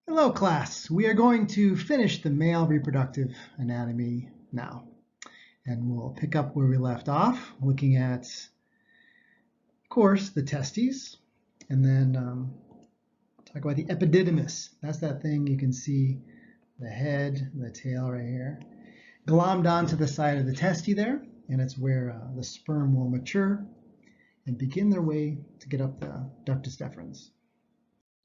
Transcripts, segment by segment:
Hello class, we are going to finish the male reproductive anatomy now. And we'll pick up where we left off, looking at, of course, the testes, and then talk about the epididymis. That's that thing you can see, the head, the tail right here, glommed onto the side of the testes there, and it's where the sperm will mature and begin their way to get up the ductus deferens.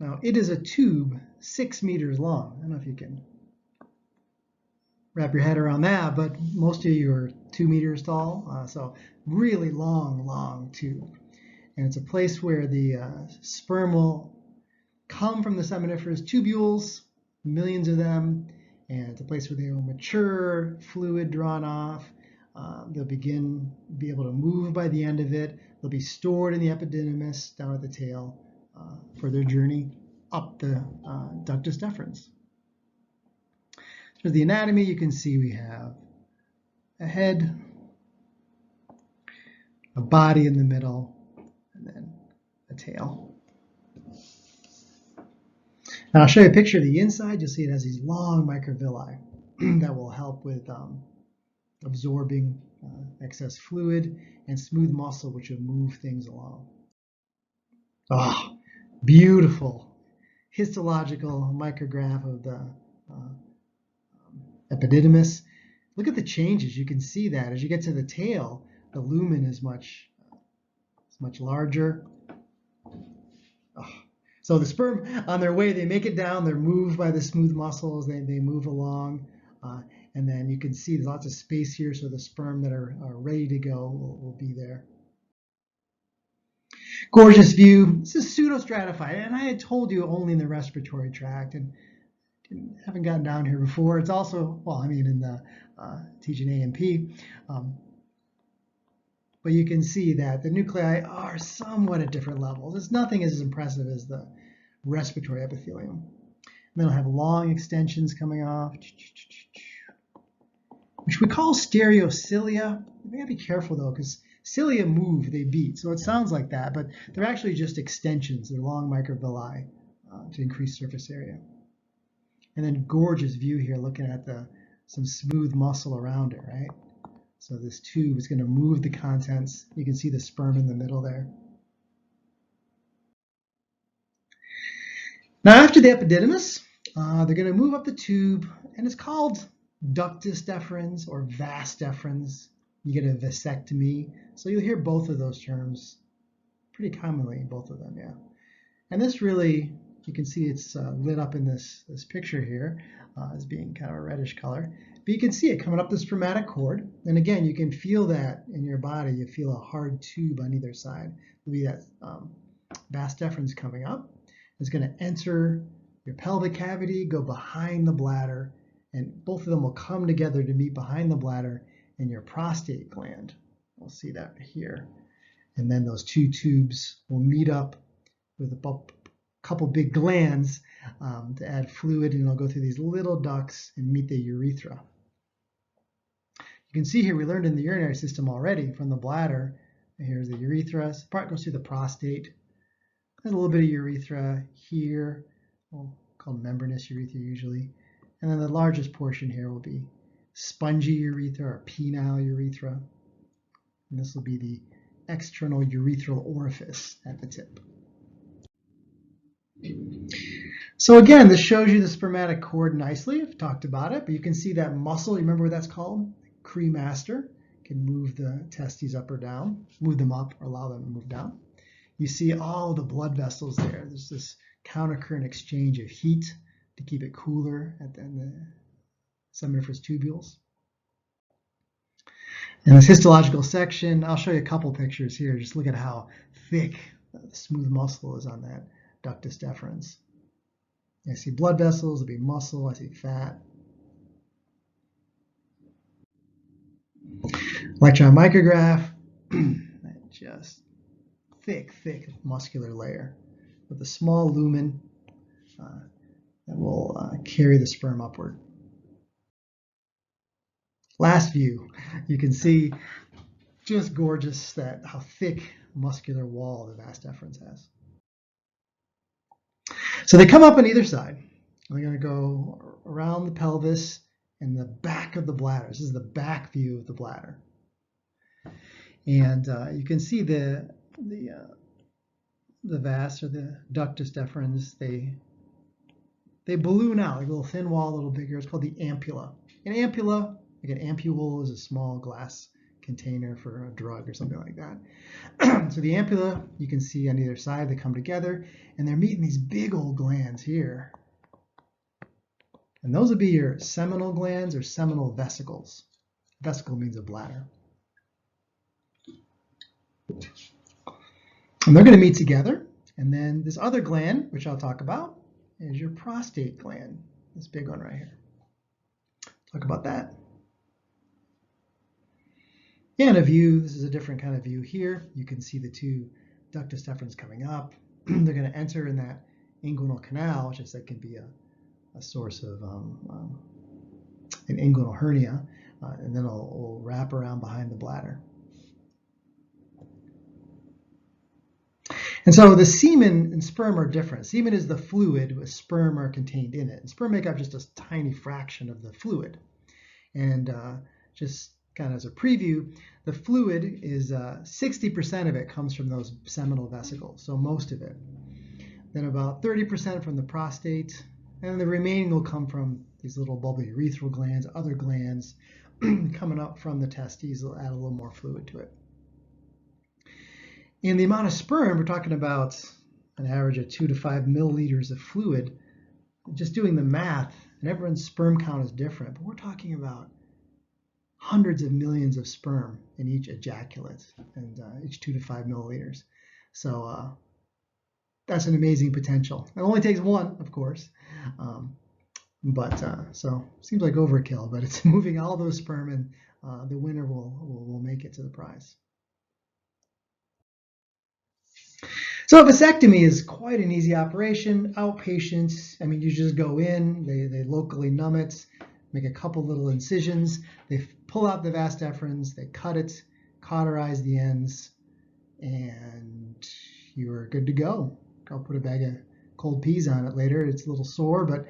Now, it is a tube 6 meters long. I don't know if you can wrap your head around that, but most of you are 2 meters tall, so really long tube. And it's a place where the sperm will come from the seminiferous tubules, millions of them, and it's a place where they will mature, fluid drawn off. They'll be able to move by the end of it. They'll be stored in the epididymis down at the tail for their journey up the ductus deferens. So the anatomy, you can see we have a head, a body in the middle, and then a tail. Now I'll show you a picture of the inside. You'll see it has these long microvilli that will help with absorbing excess fluid, and smooth muscle, which will move things along. Oh, beautiful histological micrograph of the epididymis. Look at the changes. You can see that as you get to the tail, the lumen is much larger. Oh. So the sperm, on their way, they make it down. They're moved by the smooth muscles. They move along. And then you can see there's lots of space here, so the sperm that are ready to go will be there. Gorgeous view. This is pseudostratified, and I had told you only in the respiratory tract, and haven't gotten down here before. It's also, well, I mean, in the teaching A&P, but you can see that the nuclei are somewhat at different levels. It's nothing as impressive as the respiratory epithelium. And then it'll have long extensions coming off, which we call stereocilia. We gotta be careful though, because cilia move, they beat. So it sounds like that, but they're actually just extensions. They're long microvilli to increase surface area. And then gorgeous view here looking at some smooth muscle around it, right? So this tube is gonna move the contents. You can see the sperm in the middle there. Now after the epididymis, they're gonna move up the tube, and it's called ductus deferens or vas deferens. You get a vasectomy. So you'll hear both of those terms pretty commonly, both of them, yeah. And this really, you can see it's lit up in this picture here as being kind of a reddish color. But you can see it coming up the spermatic cord. And again, you can feel that in your body. You feel a hard tube on either side. It'll be that vas deferens coming up. It's going to enter your pelvic cavity, go behind the bladder, and both of them will come together to meet behind the bladder in your prostate gland. We'll see that here. And then those two tubes will meet up with a couple big glands to add fluid, and it'll go through these little ducts and meet the urethra. You can see here we learned in the urinary system already from the bladder. Here's the urethra. So part goes through the prostate. There's a little bit of urethra here, called membranous urethra usually. And then the largest portion here will be spongy urethra or penile urethra. And this will be the external urethral orifice at the tip. So again, this shows you the spermatic cord nicely. I've talked about it, but you can see that muscle. You remember what that's called? Cremaster. Can move the testes up or down, move them up or allow them to move down. You see all the blood vessels there. There's this countercurrent exchange of heat to keep it cooler at the seminiferous tubules. In this histological section, I'll show you a couple pictures here. Just look at how thick the smooth muscle is on that ductus deferens. I see blood vessels, there'll be muscle, I see fat. Electron micrograph, just thick muscular layer with a small lumen that will carry the sperm upward. Last view, you can see just gorgeous how thick muscular wall the vas deferens has. So they come up on either side, They're going to go around the pelvis and the back of the bladder. This is the back view of the bladder. And you can see the vas, or the ductus deferens, they balloon out, like a little thin wall, a little bigger. It's called the ampulla. An ampulla, like an ampule, is a small glass container for a drug or something like that. So the ampulla, you can see on either side, they come together, and they're meeting these big old glands here. And those would be your seminal glands or seminal vesicles. Vesicle means a bladder. And they're going to meet together. And then this other gland, which I'll talk about, is your prostate gland, this big one right here. Talk about that. And a view, this is a different kind of view here. You can see the two ductus deferens coming up. They're going to enter in that inguinal canal, which is that can be a source of an inguinal hernia, and then it'll wrap around behind the bladder. And so the semen and sperm are different. Semen is the fluid with sperm are contained in it. And sperm make up just a tiny fraction of the fluid. And just kind of as a preview, the fluid is 60% of it comes from those seminal vesicles, so most of it. Then about 30% from the prostate, and the remaining will come from these little bulbous urethral glands, other glands coming up from the testes will add a little more fluid to it. And the amount of sperm, we're talking about an average of 2 to 5 milliliters of fluid. Just doing the math, and everyone's sperm count is different, but we're talking about hundreds of millions of sperm in each ejaculate, and each 2 to 5 milliliters. So that's an amazing potential. It only takes one, of course, so seems like overkill, but it's moving all those sperm, and the winner will make it to the prize. So a vasectomy is quite an easy operation, outpatient. I mean, you just go in, they locally numb it, make a couple little incisions, they pull out the vas deferens, they cut it, cauterize the ends, and you're good to go. I'll put a bag of cold peas on it later. It's a little sore, but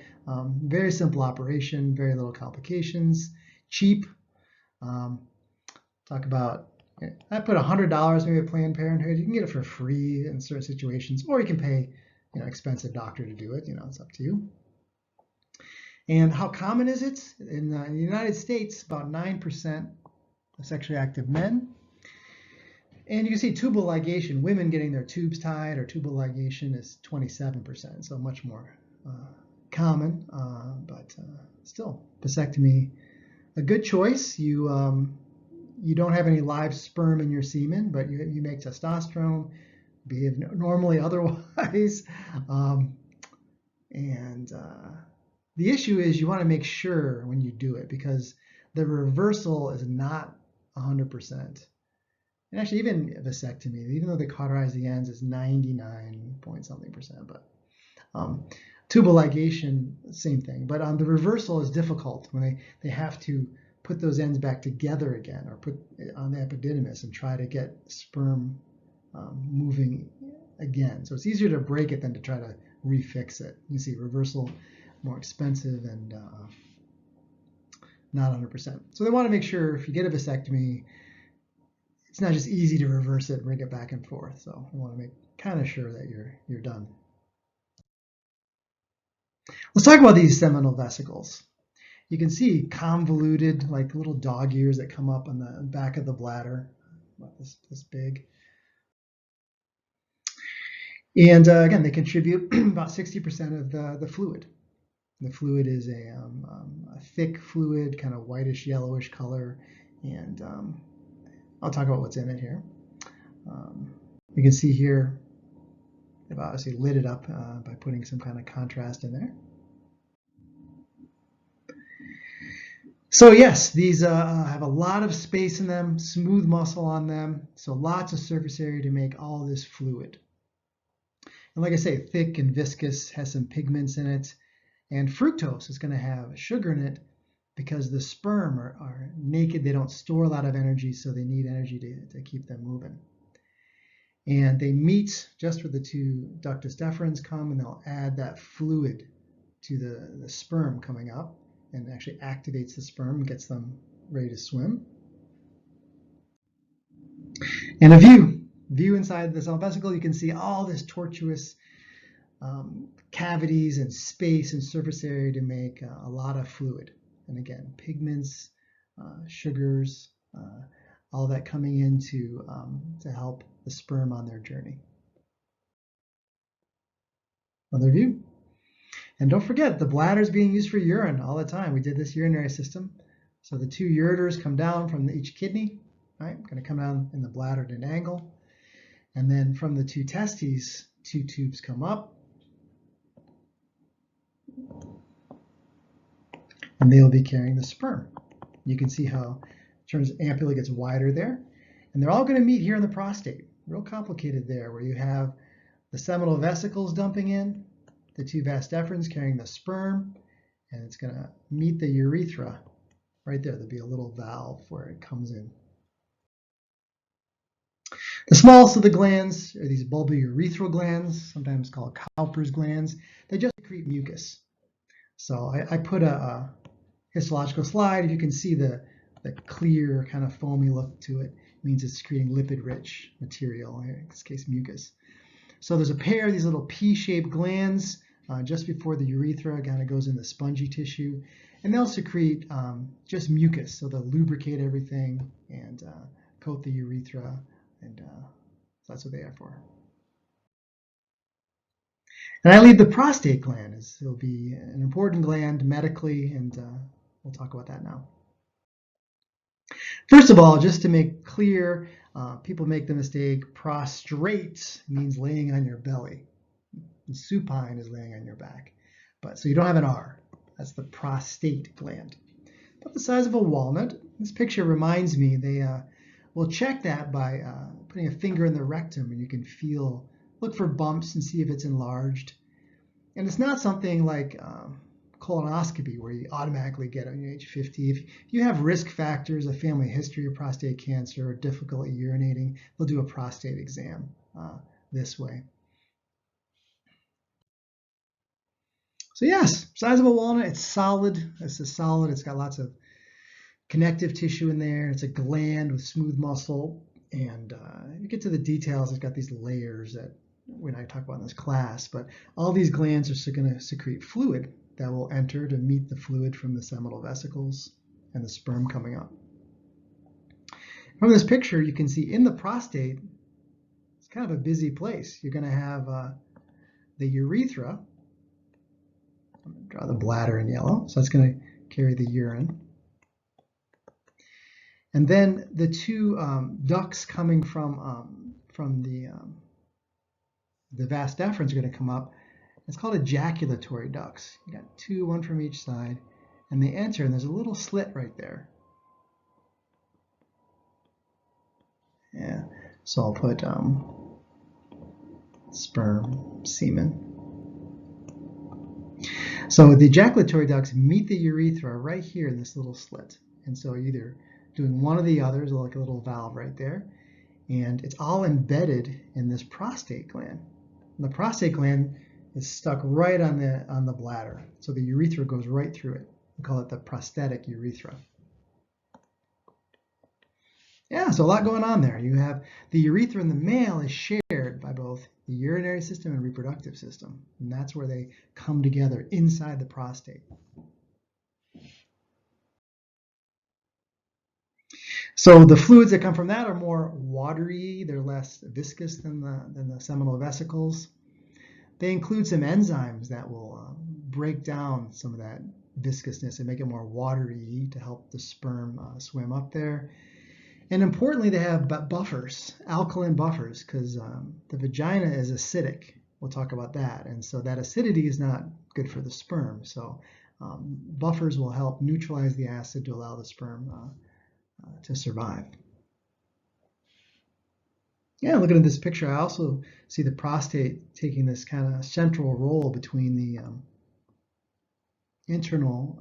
very simple operation, very little complications, cheap. Talk about, I put $100 maybe at Planned Parenthood. You can get it for free in certain situations, or you can pay, expensive doctor to do it. It's up to you. And how common is it? In the United States, about 9% of sexually active men. And you can see tubal ligation, women getting their tubes tied or tubal ligation is 27%, so much more common, but still, vasectomy, a good choice. You don't have any live sperm in your semen, but you make testosterone, behave normally otherwise. The issue is you want to make sure when you do it, because the reversal is not 100%. And actually, even vasectomy, even though they cauterize the ends, is 99 point something %. But tubal ligation, same thing. But the reversal is difficult when they have to put those ends back together again, or put it on the epididymis and try to get sperm moving again. So it's easier to break it than to try to refix it. You see, reversal more expensive and not 100%. So they want to make sure if you get a vasectomy, it's not just easy to reverse it and bring it back and forth. So we want to make kind of sure that you're done. Let's talk about these seminal vesicles. You can see convoluted, like little dog ears that come up on the back of the bladder, about this big. And again, they contribute about 60% of the fluid. The fluid is a thick fluid, kind of whitish, yellowish color, and I'll talk about what's in it here. You can see here, I've obviously lit it up by putting some kind of contrast in there. So yes, these have a lot of space in them, smooth muscle on them, so lots of surface area to make all this fluid. And like I say, thick and viscous, has some pigments in it, and fructose is going to have sugar in it because the sperm are naked. They don't store a lot of energy, so they need energy to keep them moving. And they meet just where the two ductus deferens come, and they'll add that fluid to the sperm coming up and actually activates the sperm and gets them ready to swim. And a view inside the small vesicle, you can see all this tortuous cavities and space and surface area to make a lot of fluid. And again, pigments, sugars, all that coming in to help the sperm on their journey. Another view. And don't forget, the bladder is being used for urine all the time. We did this urinary system. So the two ureters come down from each kidney, right? Going to come down in the bladder at an angle. And then from the two testes, two tubes come up. And they'll be carrying the sperm. You can see how ampulla gets wider there. And they're all going to meet here in the prostate. Real complicated there, where you have the seminal vesicles dumping in, the two vas deferens carrying the sperm, and it's going to meet the urethra right there. There'll be a little valve where it comes in. The smallest of the glands are these bulbourethral glands, sometimes called Cowper's glands. They just secrete mucus. So I put a histological slide. You can see the clear kind of foamy look to it. It means it's secreting lipid-rich material, in this case mucus. So there's a pair of these little P-shaped glands just before the urethra, kind of goes in the spongy tissue, and they'll secrete just mucus. So they'll lubricate everything and coat the urethra, and so that's what they are for. And I leave the prostate gland. It'll be an important gland medically, and we'll talk about that now. First of all, just to make clear, people make the mistake, prostrate means laying on your belly. And supine is laying on your back. So you don't have an R. That's the prostate gland. About the size of a walnut. This picture reminds me, they will check that by putting a finger in the rectum, and you can look for bumps and see if it's enlarged. And it's not something like colonoscopy where you automatically get on age 50. If you have risk factors, a family history of prostate cancer, or difficulty urinating, they'll do a prostate exam this way. So yes, size of a walnut, it's solid. It's got lots of connective tissue in there. It's a gland with smooth muscle. And you get to the details, it's got these layers that we're not talk about in this class, but all these glands are going to secrete fluid that will enter to meet the fluid from the seminal vesicles and the sperm coming up. From this picture, you can see in the prostate, it's kind of a busy place. You're going to have the urethra. I'm going to draw the bladder in yellow, so it's going to carry the urine. And then the two ducts coming from the vas deferens are going to come up. It's called ejaculatory ducts. You got two, one from each side, and they enter, and there's a little slit right there. Yeah, so I'll put sperm, semen. So the ejaculatory ducts meet the urethra right here in this little slit. And so either doing one or the other, there's like a little valve right there. And it's all embedded in this prostate gland. And the prostate gland is stuck right on the bladder. So the urethra goes right through it. We call it the prostatic urethra. Yeah, so a lot going on there. You have the urethra in the male is shared by both the urinary system and reproductive system. And that's where they come together inside the prostate. So the fluids that come from that are more watery. They're less viscous than the seminal vesicles. They include some enzymes that will break down some of that viscousness and make it more watery to help the sperm swim up there. And importantly, they have buffers, alkaline buffers, because the vagina is acidic. We'll talk about that. And so that acidity is not good for the sperm. So buffers will help neutralize the acid to allow the sperm to survive. Yeah, looking at this picture, I also see the prostate taking this kind of central role between the internal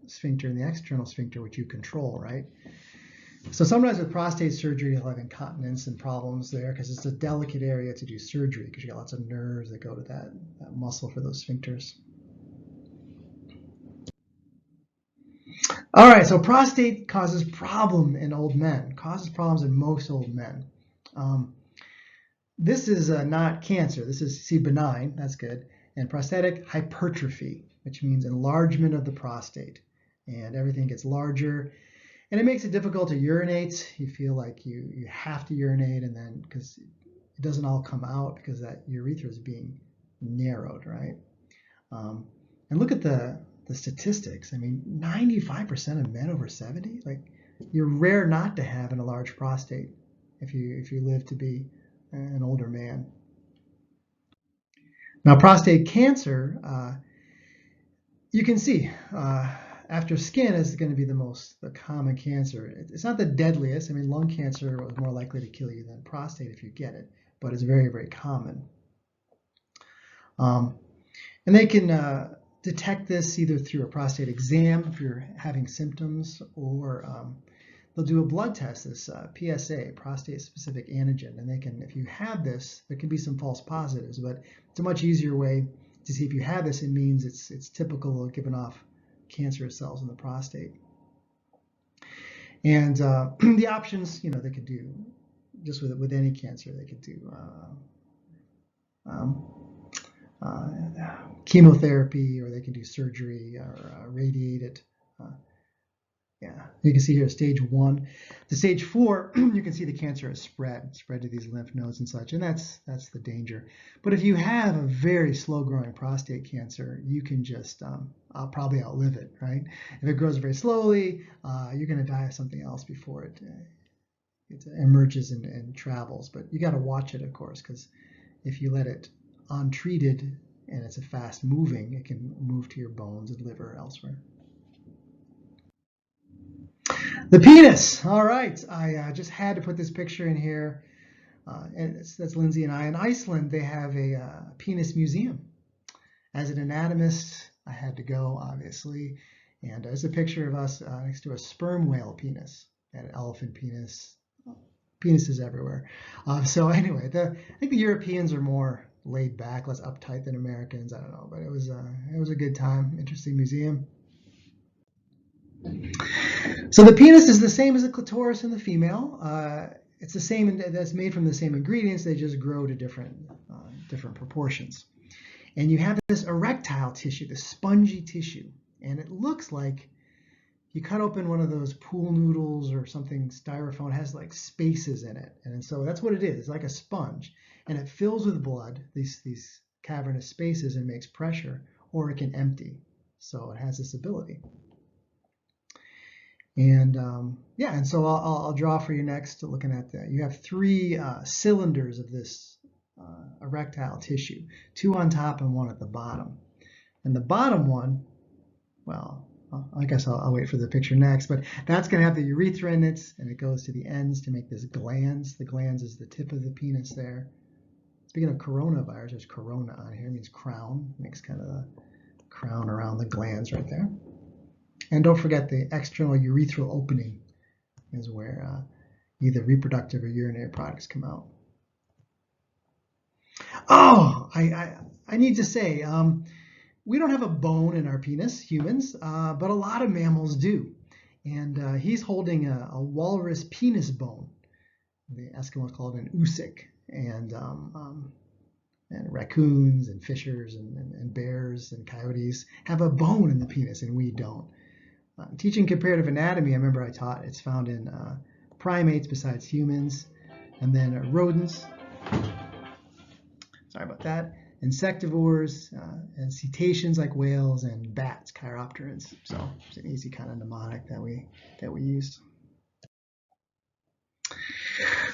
sphincter and the external sphincter, which you control, right? So sometimes with prostate surgery, you'll have incontinence and problems there because it's a delicate area to do surgery because you got lots of nerves that go to that muscle for those sphincters. All right, so prostate causes problem in old men, causes problems in most old men. This is not cancer. This is, see, benign, that's good. And prostatic hypertrophy, which means enlargement of the prostate. And everything gets larger. And it makes it difficult to urinate. You feel like you have to urinate, and then because it doesn't all come out because that urethra is being narrowed, right? And look at the statistics. I mean, 95% of men over 70, like, you're rare not to have an enlarged prostate if you live to be an older man. Now, prostate cancer, you can see after skin is going to be the common cancer. It's not the deadliest. I mean, lung cancer was more likely to kill you than prostate if you get it, but it's very, very common. And they can detect this either through a prostate exam if you're having symptoms, or they'll do a blood test, this PSA, prostate-specific antigen, and they can, if you have this, there can be some false positives, but it's a much easier way to see if you have this. It means it's typical of giving off cancerous cells in the prostate. And the options, they could do, just with any cancer, they could do chemotherapy, or they can do surgery, or radiate it. Yeah, you can see here stage 1. The stage 4, you can see the cancer has spread to these lymph nodes and such, and that's the danger. But if you have a very slow-growing prostate cancer, you can just I'll probably outlive it, right? If it grows very slowly, you're going to die of something else before it emerges and travels. But you got to watch it, of course, because if you let it untreated and it's a fast moving, it can move to your bones and liver or elsewhere. The penis. All right, I just had to put this picture in here, and that's Lindsay and I. In Iceland, they have a penis museum. As an anatomist, I had to go, obviously, and there's a picture of us next to a sperm whale penis, and an elephant penis, penises everywhere. So anyway, I think the Europeans are more laid back, less uptight than Americans. I don't know, but it was a good time. Interesting museum. So the penis is the same as the clitoris in the female. It's the same, that's made from the same ingredients. They just grow to different proportions. And you have this erectile tissue, this spongy tissue, and it looks like you cut open one of those pool noodles or something, styrofoam. It has like spaces in it, and so that's what it is. It's like a sponge, and it fills with blood, these cavernous spaces, and makes pressure, or it can empty. So it has this ability. And yeah, and so I'll draw for you next, looking at that. You have 3 cylinders of this erectile tissue, 2 on top and 1 at the bottom. And the bottom one, well, I guess I'll wait for the picture next, but that's going to have the urethra in it, and it goes to the ends to make this glands. The glands is the tip of the penis there. Speaking of coronavirus, there's corona on here. It means crown. It makes kind of a crown around the glands right there. And don't forget the external urethral opening is where either reproductive or urinary products come out. Oh, I need to say, we don't have a bone in our penis, humans, but a lot of mammals do. And he's holding a walrus penis bone. The Eskimos call it an usik. And raccoons and fishers and bears and coyotes have a bone in the penis, and we don't. Teaching comparative anatomy, I remember I taught it's found in primates besides humans, and then rodents, sorry about that, insectivores, and cetaceans like whales, and bats, chiropterids. So it's an easy kind of mnemonic that we used.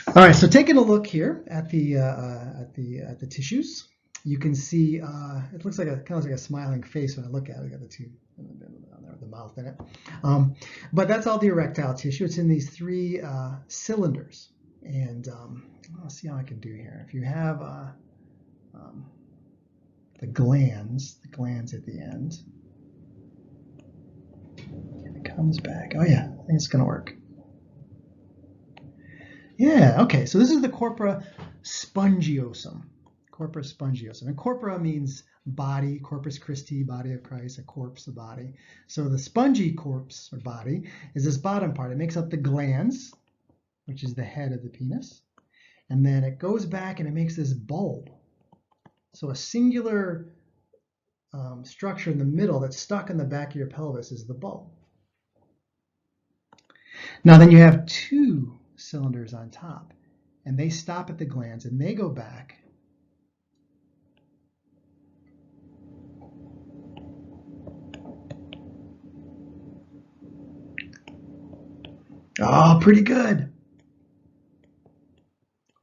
All right, so taking a look here at the tissues, you can see it looks like kind of like a smiling face when I look at it. I got the 2 the mouth in it, but that's all the erectile tissue. It's in these 3 cylinders, and let's see how I can do here. If you have the glands at the end, it comes back. Oh yeah, I think it's gonna work. Yeah, okay, so this is the corpora spongiosum, Corpus spongiosum. And corpora means body, corpus Christi, body of Christ, a corpse, a body. So the spongy corpse or body is this bottom part. It makes up the glands, which is the head of the penis. And then it goes back and it makes this bulb. So a singular structure in the middle that's stuck in the back of your pelvis is the bulb. Now then you have two cylinders on top, and they stop at the glands and they go back. Oh, pretty good.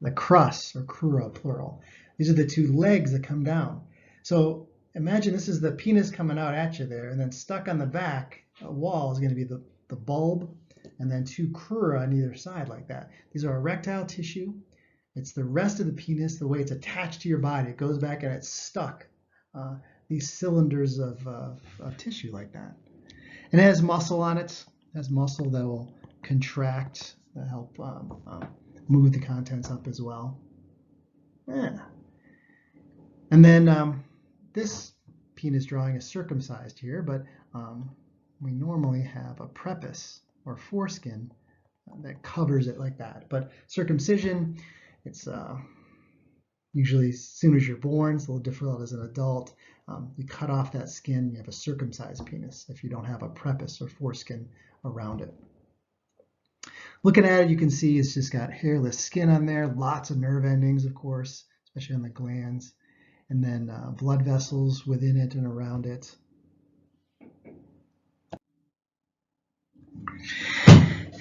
The crus, or crura, plural. These are the two legs that come down. So imagine this is the penis coming out at you there, and then stuck on the back wall is going to be the bulb, and then two crura on either side like that. These are erectile tissue. It's the rest of the penis, the way it's attached to your body. It goes back and it's stuck. These cylinders of tissue like that. And it has muscle on it. It has muscle that will contract, that help move the contents up as well. Yeah. And then this penis drawing is circumcised here, but we normally have a prepuce or foreskin that covers it like that. But circumcision, it's usually as soon as you're born. It's a little difficult as an adult. You cut off that skin, you have a circumcised penis if you don't have a prepuce or foreskin around it. Looking at it, you can see it's just got hairless skin on there, lots of nerve endings, of course, especially on the glands, and then blood vessels within it and around it.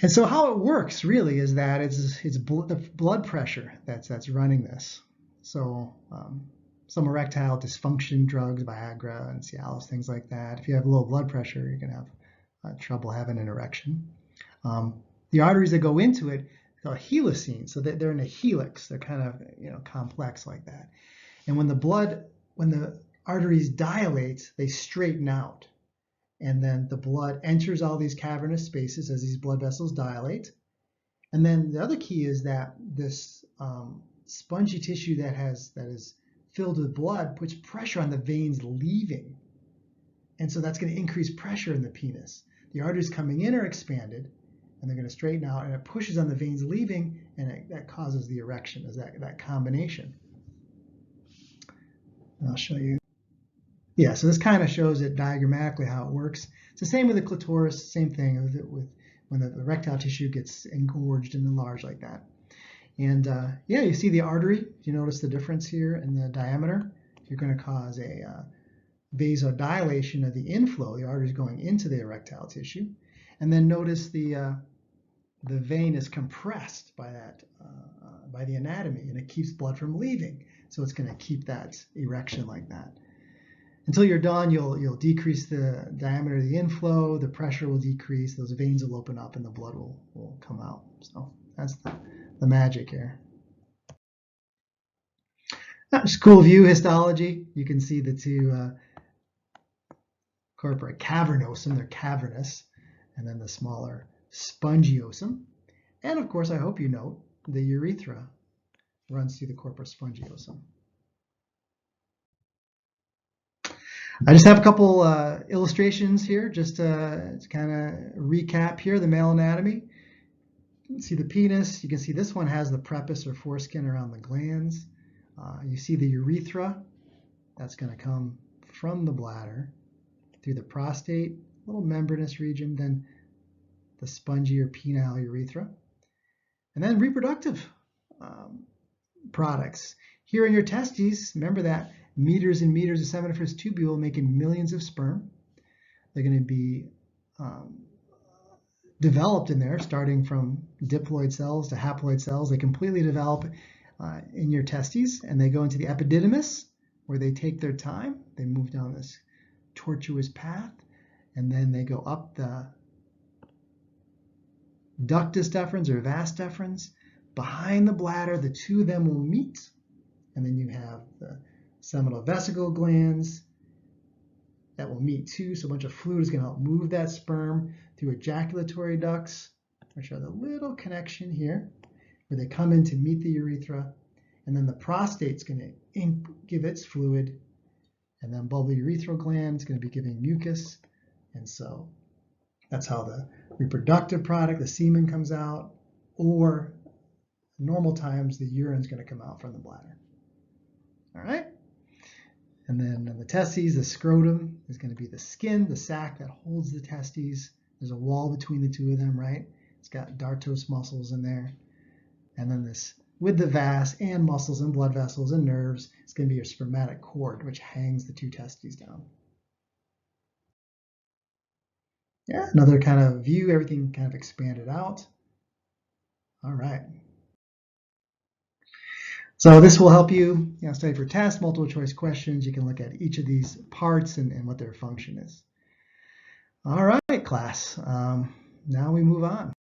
And so how it works really is that it's the blood pressure that's running this. So some erectile dysfunction drugs, Viagra and Cialis, things like that. If you have low blood pressure, you're going to have trouble having an erection. The arteries that go into it are helicine, so they're in a helix. They're kind of complex like that. And when the arteries dilate, they straighten out. And then the blood enters all these cavernous spaces as these blood vessels dilate. And then the other key is that this spongy tissue that is filled with blood puts pressure on the veins leaving. And so that's going to increase pressure in the penis. The arteries coming in are expanded, and they're going to straighten out, and it pushes on the veins leaving, and that causes the erection, is that combination. And I'll show you. Yeah, so this kind of shows it diagrammatically how it works. It's the same with the clitoris, same thing with when the erectile tissue gets engorged and enlarged like that. And yeah, you see the artery. You notice the difference here in the diameter. You're going to cause a vasodilation of the inflow. The artery is going into the erectile tissue. And then notice the vein is compressed by the anatomy, and it keeps blood from leaving. So it's going to keep that erection like that. Until you're done, you'll decrease the diameter of the inflow, the pressure will decrease, those veins will open up, and the blood will come out. So that's the magic here. That's a cool view histology. You can see the two corpora cavernosum, they're cavernous, and then the smaller spongiosum. And of course, I hope you note the urethra runs through the corpus spongiosum. I just have a couple illustrations here just to kind of recap here the male anatomy. You can see the penis. You can see this one has the prepuce or foreskin around the glands. You see the urethra. That's going to come from the bladder through the prostate, little membranous region, then the spongy or penile urethra. And then reproductive products. Here in your testes, remember that meters and meters of seminiferous tubule making millions of sperm. They're going to be developed in there, starting from diploid cells to haploid cells. They completely develop in your testes, and they go into the epididymis, where they take their time. They move down this tortuous path, and then they go up the ductus deferens or vas deferens. Behind the bladder, the two of them will meet, and then you have the seminal vesicle glands that will meet too. So a bunch of fluid is going to help move that sperm through ejaculatory ducts, which are the little connection here, where they come in to meet the urethra. and then the prostate's going to give its fluid, and then bulbourethral gland is going to be giving mucus, and so that's how the reproductive product, the semen, comes out, or normal times the urine is going to come out from the bladder. All right? And then in the testes, the scrotum is going to be the skin, the sac that holds the testes. There's a wall between the two of them, right? It's got dartos muscles in there. And then this, with the vas and muscles and blood vessels and nerves, it's going to be your spermatic cord, which hangs the two testes down. Yeah, another kind of view, everything kind of expanded out. All right. So this will help you, study for tests, multiple choice questions. You can look at each of these parts and what their function is. All right, class. Now we move on.